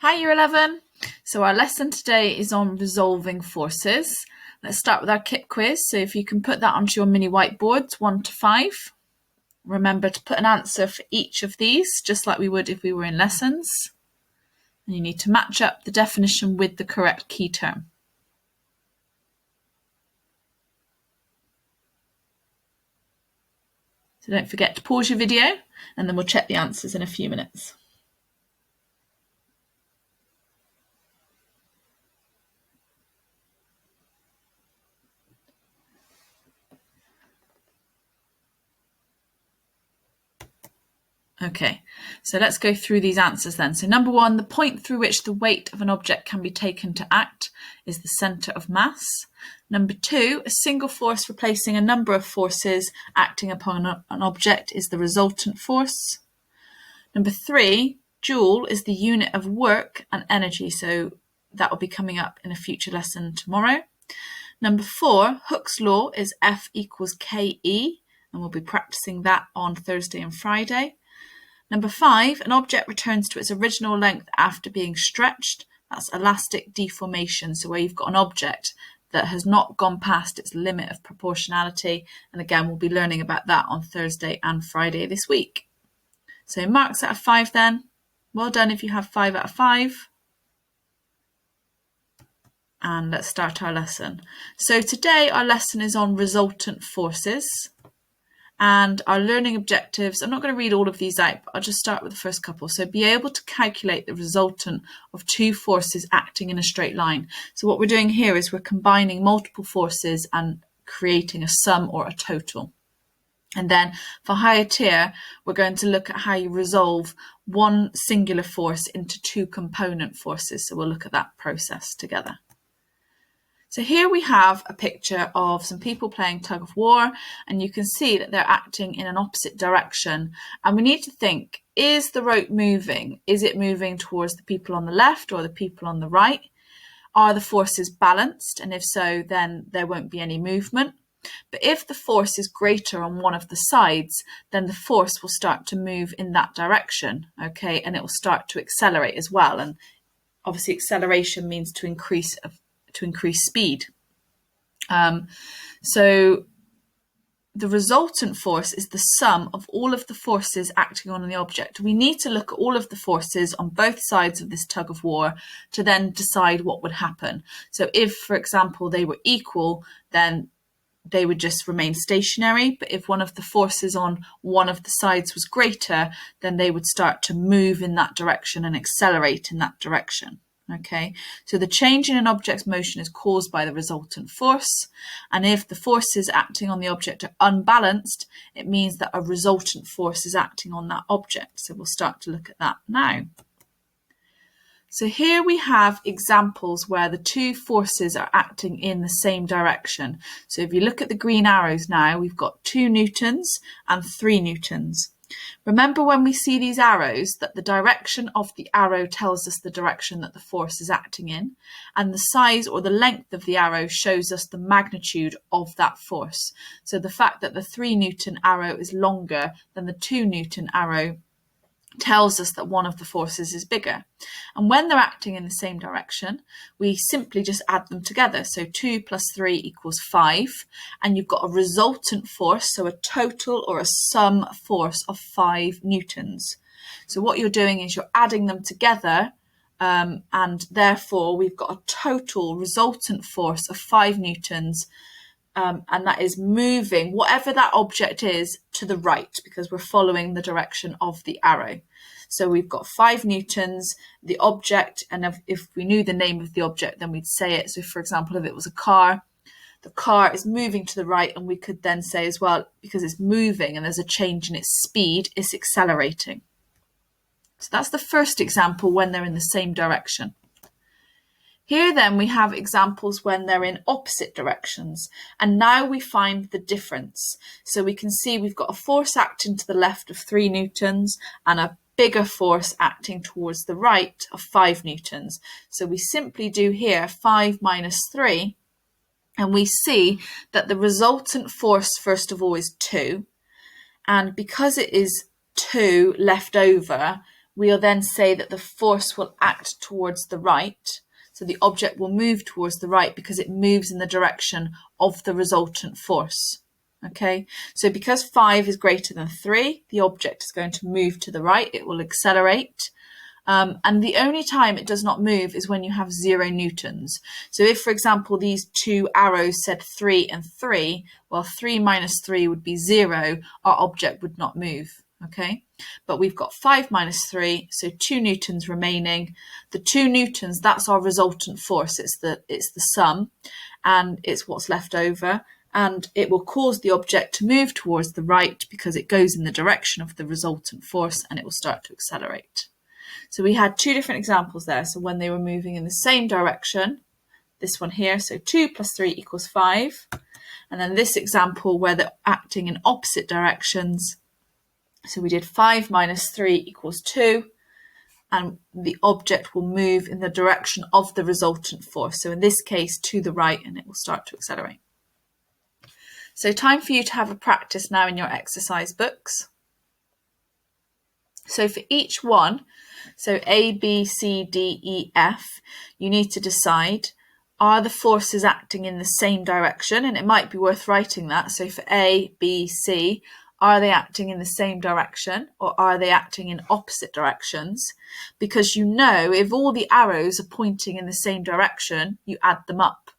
Hi Year 11! So our lesson today is on resolving forces. Let's start with our kit quiz. So if you can put that onto your mini whiteboards, 1 to 5. Remember to put an answer for each of these, just like we would if we were in lessons. And you need to match up the definition with the correct key term. So don't forget to pause your video and then we'll check the answers in a few minutes. Okay, so let's go through these answers then. So number 1, the point through which the weight of an object can be taken to act is the centre of mass. Number 2, a single force replacing a number of forces acting upon an object is the resultant force. Number 3, joule is the unit of work and energy, so that will be coming up in a future lesson tomorrow. Number 4, Hooke's law is F equals KE, and we'll be practicing that on Thursday and Friday. Number 5, an object returns to its original length after being stretched. That's elastic deformation, so where you've got an object that has not gone past its limit of proportionality. And again, we'll be learning about that on Thursday and Friday this week. So marks out of 5 then. Well done if you have 5 out of 5. And let's start our lesson. So today our lesson is on resultant forces. And our learning objectives, I'm not going to read all of these out, but I'll just start with the first couple. So be able to calculate the resultant of two forces acting in a straight line. So what we're doing here is we're combining multiple forces and creating a sum or a total. And then for higher tier, we're going to look at how you resolve one singular force into two component forces. So we'll look at that process together. So here we have a picture of some people playing tug of war, and you can see that they're acting in an opposite direction. And we need to think, is the rope moving? Is it moving towards the people on the left or the people on the right? Are the forces balanced? And if so, then there won't be any movement. But if the force is greater on one of the sides, then the force will start to move in that direction, okay? And it will start to accelerate as well. And obviously acceleration means to increase speed. So the resultant force is the sum of all of the forces acting on the object. We need to look at all of the forces on both sides of this tug of war to then decide what would happen. So if, for example, they were equal, then they would just remain stationary. But if one of the forces on one of the sides was greater, then they would start to move in that direction and accelerate in that direction. Okay, so the change in an object's motion is caused by the resultant force, and if the forces acting on the object are unbalanced, it means that a resultant force is acting on that object. So we'll start to look at that now. So here we have examples where the two forces are acting in the same direction. So if you look at the green arrows now, we've got 2 newtons and 3 newtons. Remember when we see these arrows that the direction of the arrow tells us the direction that the force is acting in, and the size or the length of the arrow shows us the magnitude of that force. So the fact that the 3 Newton arrow is longer than the 2 Newton arrow tells us that one of the forces is bigger. And when they're acting in the same direction, we simply just add them together. So 2 plus 3 equals 5, and you've got a resultant force, so a total or a sum force of 5 newtons. So what you're doing is you're adding them together, and therefore we've got a total resultant force of 5 newtons, and that is moving whatever that object is to the right because we're following the direction of the arrow. So we've got 5 newtons, the object, and if we knew the name of the object, then we'd say it. So for example, if it was a car, the car is moving to the right, and we could then say as well, because it's moving and there's a change in its speed, it's accelerating. So that's the first example when they're in the same direction. Here then we have examples when they're in opposite directions, and now we find the difference. So we can see we've got a force acting to the left of 3 newtons and a bigger force acting towards the right of 5 newtons. So we simply do here 5 minus 3, and we see that the resultant force first of all is 2, and because it is 2 left over, we'll then say that the force will act towards the right. So the object will move towards the right because it moves in the direction of the resultant force. Okay, so because 5 is greater than 3, the object is going to move to the right. It will accelerate. And the only time it does not move is when you have 0 newtons. So if, for example, these two arrows said 3 and 3, well, 3 minus 3 would be 0. Our object would not move. Okay, but we've got 5 minus 3, so 2 newtons remaining. The 2 newtons, that's our resultant force. It's the sum, and it's what's left over. And it will cause the object to move towards the right because it goes in the direction of the resultant force, and it will start to accelerate. So we had 2 different examples there. So when they were moving in the same direction, this one here, so 2 plus 3 equals 5. And then this example where they're acting in opposite directions. So we did 5 minus 3 equals 2. And the object will move in the direction of the resultant force. So in this case, to the right, and it will start to accelerate. So time for you to have a practice now in your exercise books. So for each one, so A, B, C, D, E, F, you need to decide, are the forces acting in the same direction? And it might be worth writing that. So for A, B, C, are they acting in the same direction or are they acting in opposite directions? Because you know, if all the arrows are pointing in the same direction, you add them up.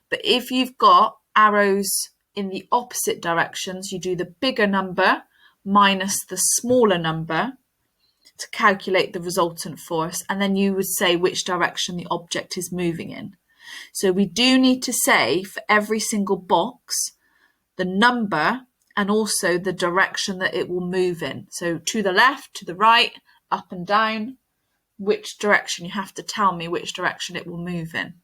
But if you've got arrows in the opposite directions, you do the bigger number minus the smaller number to calculate the resultant force, and then you would say which direction the object is moving in. So we do need to say for every single box the number and also the direction that it will move in. So to the left, to the right, up and down, which direction, you have to tell me which direction it will move in.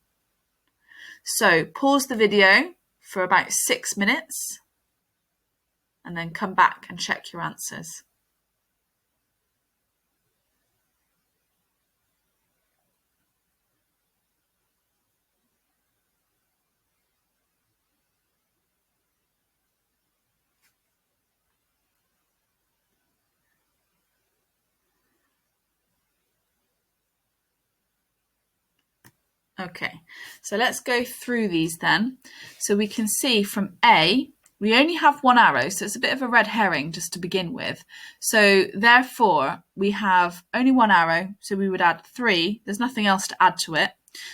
So pause the video for about 6 minutes and then come back and check your answers. Okay, so let's go through these then. So we can see from A, we only have one arrow, so it's a bit of a red herring just to begin with. So therefore, we have only one arrow, so we would add 3. There's nothing else to add to it.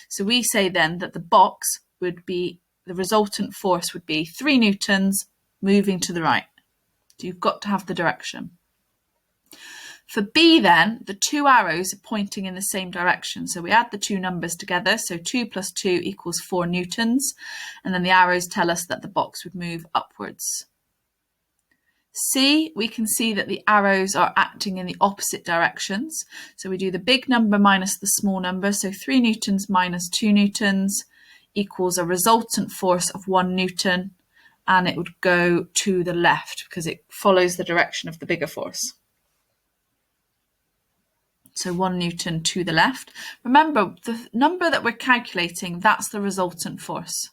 So we say then that the box would be, the resultant force would be 3 newtons moving to the right. So you've got to have the direction. For B then, the 2 arrows are pointing in the same direction. So we add the 2 numbers together. So 2 plus 2 equals 4 newtons. And then the arrows tell us that the box would move upwards. C, we can see that the arrows are acting in the opposite directions. So we do the big number minus the small number. So 3 newtons minus 2 newtons equals a resultant force of 1 newton. And it would go to the left because it follows the direction of the bigger force. So 1 newton to the left. Remember, the number that we're calculating, that's the resultant force.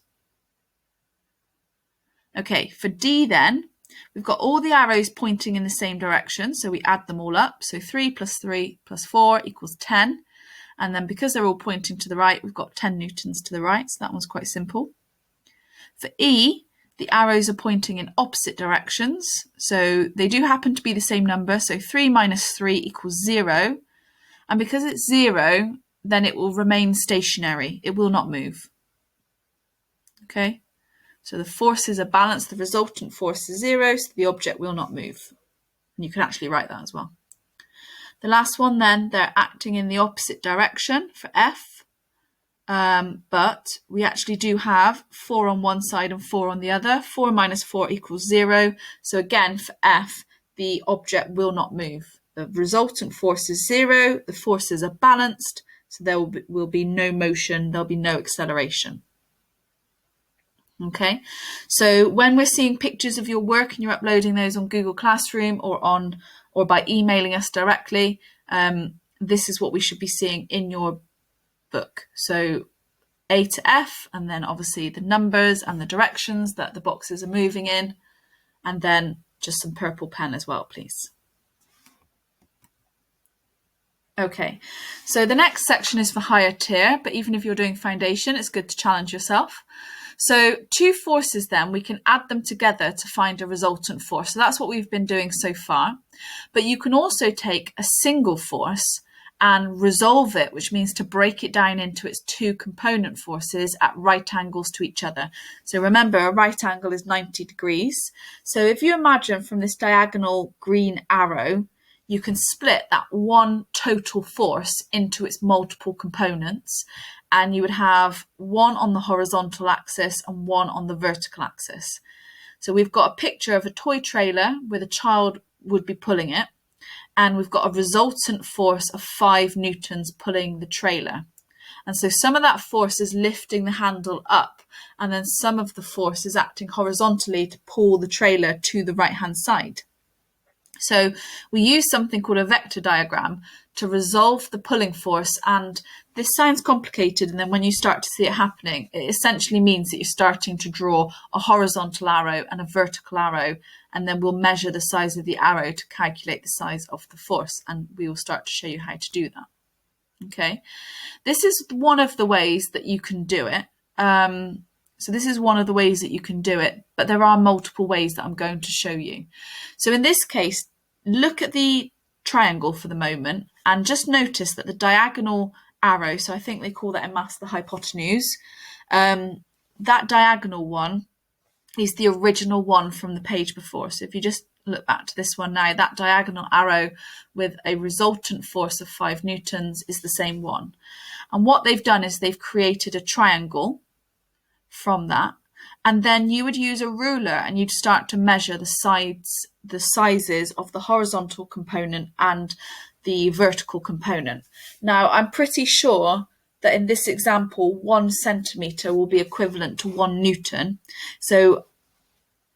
Okay, for D then, we've got all the arrows pointing in the same direction, so we add them all up. So 3 plus 3 plus 4 equals 10. And then because they're all pointing to the right, we've got 10 newtons to the right, so that one's quite simple. For E, the arrows are pointing in opposite directions, so they do happen to be the same number. So 3 minus 3 equals 0. And because it's 0, then it will remain stationary. It will not move. Okay, so the forces are balanced. The resultant force is 0, so the object will not move. And you can actually write that as well. The last one then, they're acting in the opposite direction for F. But we actually do have 4 on one side and 4 on the other. 4 minus 4 equals 0. So again, for F, the object will not move. The resultant force is 0, the forces are balanced, so there will be no motion, there'll be no acceleration. Okay, so when we're seeing pictures of your work and you're uploading those on Google Classroom or by emailing us directly, this is what we should be seeing in your book. So A to F, and then obviously the numbers and the directions that the boxes are moving in, and then just some purple pen as well, please. Okay, so the next section is for higher tier, but even if you're doing foundation, it's good to challenge yourself. So two forces then, we can add them together to find a resultant force. So that's what we've been doing so far. But you can also take a single force and resolve it, which means to break it down into its two component forces at right angles to each other. So remember, a right angle is 90 degrees. So if you imagine from this diagonal green arrow, you can split that one total force into its multiple components, and you would have one on the horizontal axis and one on the vertical axis. So we've got a picture of a toy trailer where the child would be pulling it, and we've got a resultant force of 5 newtons pulling the trailer. And so some of that force is lifting the handle up, and then some of the force is acting horizontally to pull the trailer to the right-hand side. So we use something called a vector diagram to resolve the pulling force, and this sounds complicated, and then when you start to see it happening, it essentially means that you're starting to draw a horizontal arrow and a vertical arrow, and then we'll measure the size of the arrow to calculate the size of the force, and we will start to show you how to do that. Okay, this is one of the ways that you can do it. So this is one of the ways that you can do it, but there are multiple ways that I'm going to show you. So in this case, look at the triangle for the moment and just notice that the diagonal arrow, so I think they call that in maths the hypotenuse, that diagonal one is the original one from the page before. So if you just look back to this one now, that diagonal arrow with a resultant force of 5 newtons is the same one. And what they've done is they've created a triangle from that, and then you would use a ruler and you'd start to measure the sizes of the horizontal component and the vertical component. Now, I'm pretty sure that in this example, 1 centimetre will be equivalent to 1 newton. So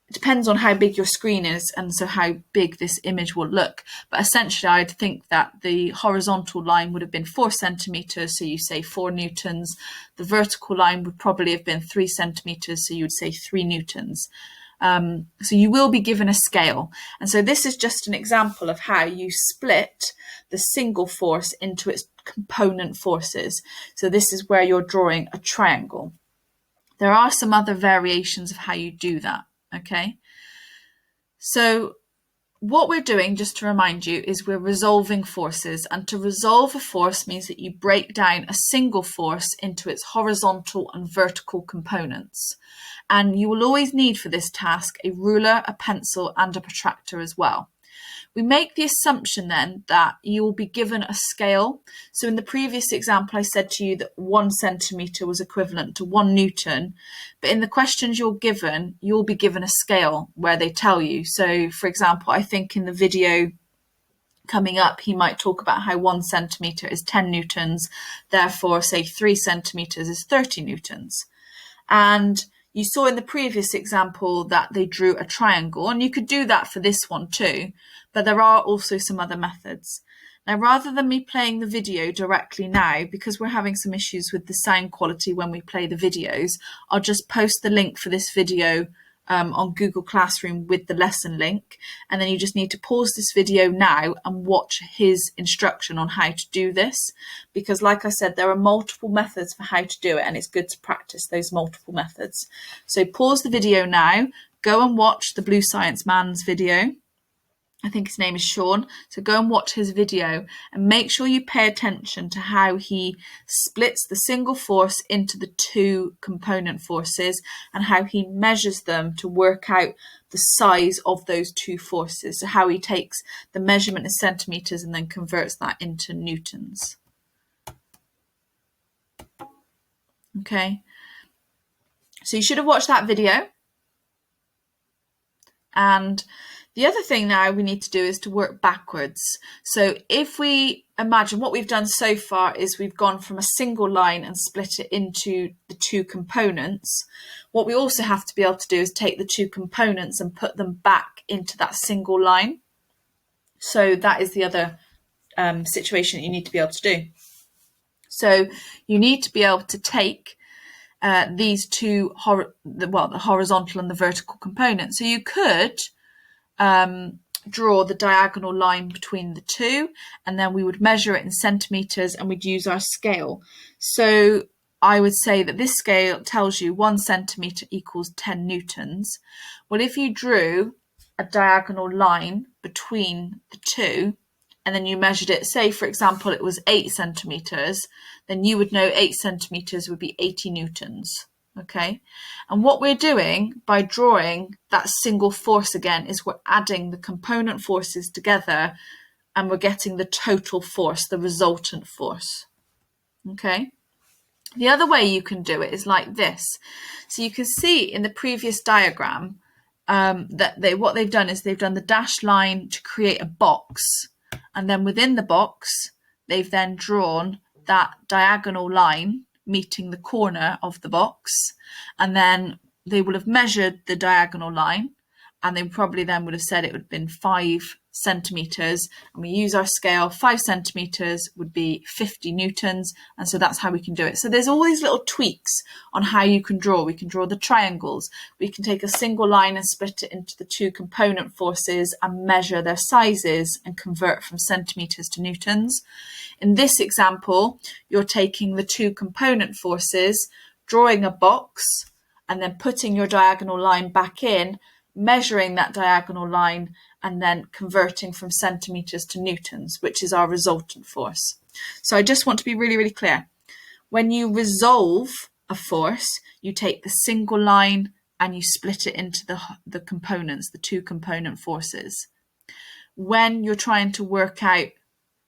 it depends on how big your screen is, and so how big this image will look. But essentially, I'd think that the horizontal line would have been 4 centimetres, so you say 4 newtons. The vertical line would probably have been 3 centimetres, so you would say 3 newtons. So you will be given a scale. And so this is just an example of how you split the single force into its component forces. So this is where you're drawing a triangle. There are some other variations of how you do that. Okay, so what we're doing, just to remind you, is we're resolving forces, and to resolve a force means that you break down a single force into its horizontal and vertical components. And you will always need for this task a ruler, a pencil, and a protractor as well. We make the assumption then that you will be given a scale. So in the previous example, I said to you that 1 centimetre was equivalent to 1 newton. But in the questions you'll be given a scale where they tell you. So for example, I think in the video coming up, he might talk about how 1 centimetre is 10 newtons. Therefore, say 3 centimetres is 30 newtons. And you saw in the previous example that they drew a triangle, and you could do that for this one too, but there are also some other methods. Now, rather than me playing the video directly now, because we're having some issues with the sound quality when we play the videos, I'll just post the link for this video on Google Classroom with the lesson link, and then you just need to pause this video now and watch his instruction on how to do this, because like I said, there are multiple methods for how to do it, and it's good to practice those multiple methods. So pause the video now, go and watch the Blue Science Man's video. I think his name is Sean. So go and watch his video and make sure you pay attention to how he splits the single force into the two component forces and how he measures them to work out the size of those two forces. So how he takes the measurement in centimetres and then converts that into newtons. Okay. So you should have watched that video. And the other thing now we need to do is to work backwards. So if we imagine what we've done so far is we've gone from a single line and split it into the two components. What we also have to be able to do is take the two components and put them back into that single line. So that is the other situation that you need to be able to do. So you need to be able to take these two, the horizontal and the vertical components. So you could draw the diagonal line between the two, and then we would measure it in centimetres and we'd use our scale. So I would say that this scale tells you 1 centimetre equals 10 newtons. Well, if you drew a diagonal line between the two, and then you measured it, say for example it was 8 centimetres, then you would know 8 centimetres would be 80 newtons. Okay, and what we're doing by drawing that single force again is we're adding the component forces together and we're getting the total force, the resultant force. Okay, the other way you can do it is like this. So you can see in the previous diagram that what they've done is they've done the dashed line to create a box, and then within the box they've then drawn that diagonal line meeting the corner of the box, and then they will have measured the diagonal line, and they probably then would have said it would have been 5 centimetres, and we use our scale. 5 centimetres would be 50 newtons, and so that's how we can do it. So there's all these little tweaks on how you can draw. We can draw the triangles, we can take a single line and split it into the two component forces and measure their sizes and convert from centimetres to newtons. In this example, you're taking the two component forces, drawing a box, and then putting your diagonal line back in, measuring that diagonal line, and then converting from centimetres to newtons, which is our resultant force. So I just want to be really, really clear. When you resolve a force, you take the single line and you split it into the components, the two component forces. When you're trying to work out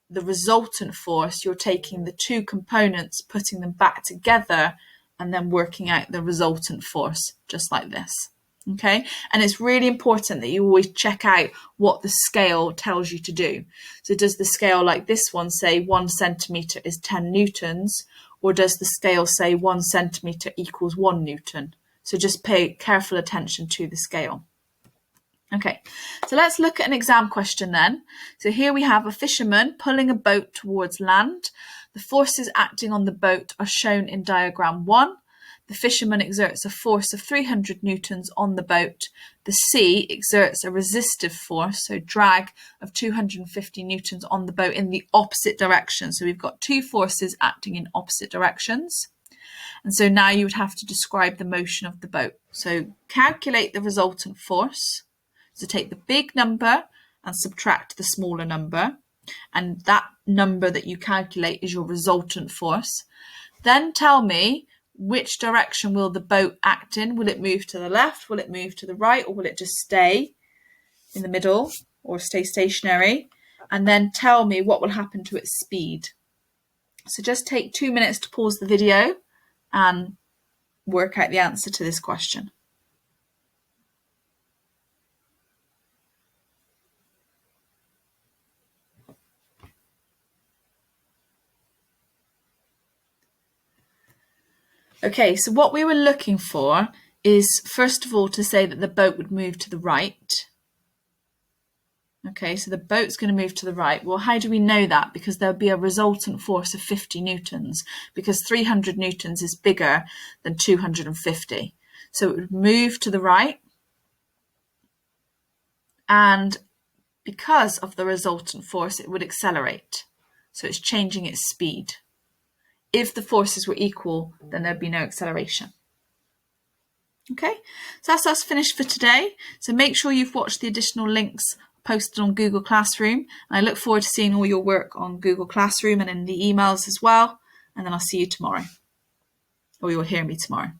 the resultant force, you're taking the two components, putting them back together, and then working out the resultant force, just like this. Okay, and it's really important that you always check out what the scale tells you to do. So does the scale like this one say 1 centimetre is 10 newtons, or does the scale say 1 centimetre equals 1 newton? So just pay careful attention to the scale. Okay, so let's look at an exam question then. So here we have a fisherman pulling a boat towards land. The forces acting on the boat are shown in diagram 1. The fisherman exerts a force of 300 newtons on the boat. The sea exerts a resistive force, so drag, of 250 newtons on the boat in the opposite direction. So we've got two forces acting in opposite directions. And so now you would have to describe the motion of the boat. So calculate the resultant force. So take the big number and subtract the smaller number, and that number that you calculate is your resultant force. Then tell me, which direction will the boat act in? Will it move to the left? Will it move to the right? Or will it just stay in the middle or stay stationary? And then tell me what will happen to its speed. So just take 2 minutes to pause the video and work out the answer to this question. Okay, so what we were looking for is, first of all, to say that the boat would move to the right. Okay, so the boat's going to move to the right. Well, how do we know that? Because there'll be a resultant force of 50 newtons, because 300 newtons is bigger than 250. So it would move to the right. And because of the resultant force, it would accelerate. So it's changing its speed. If the forces were equal, then there'd be no acceleration. Okay, so that's us finished for today. So make sure you've watched the additional links posted on Google Classroom. And I look forward to seeing all your work on Google Classroom and in the emails as well. And then I'll see you tomorrow, or you'll hear me tomorrow.